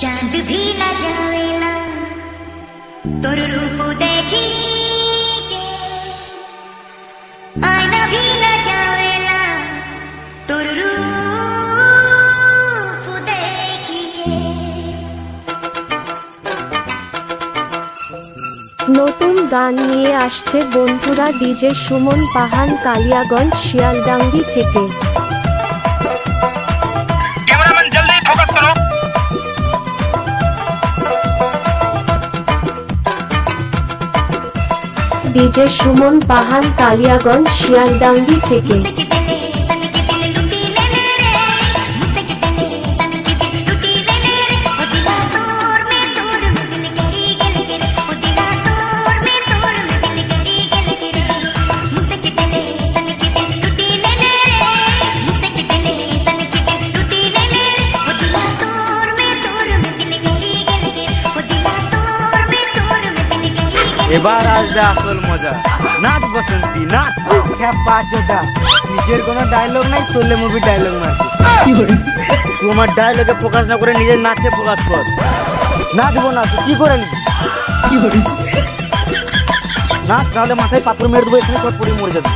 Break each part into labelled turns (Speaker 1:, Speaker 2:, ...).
Speaker 1: चांद भी ना जावेला तोर रूप देखी के, आईना भी ना जावेला तोर रूप देखी के।
Speaker 2: নতুন গান নিয়ে আসছে বন্ধুরা ডিজে সুমন পাহান কালিয়াগঞ্জ শিয়ালডাঙ্গি থেকে।
Speaker 3: कैमरामैन जल्दी फोकस करो।
Speaker 2: ডিজে সুমন পাহান কালিয়াগঞ্জ শিয়ালডাঙ্গি থেকে।
Speaker 4: এবার আসবে আসল মজা, নাচ বসন্তি নাচ। নিজের কোনো ডায়লগ নাই, সোলে মুভি ডায়লগ মারছি। তুই আমার ডায়লগে ফোকাস না করে নিজের নাচে ফোকাস কর। নাচবো না তুই কি করে নিবি? নাচ, তাহলে মাথায় পাথর মেরে দেবো, এখানে সব পড়ে মরে যাবে।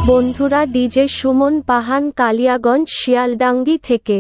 Speaker 2: বন্ধুরা ডিজে সুমন পাহান কালিয়াগঞ্জ শিয়ালডাঙ্গি থেকে।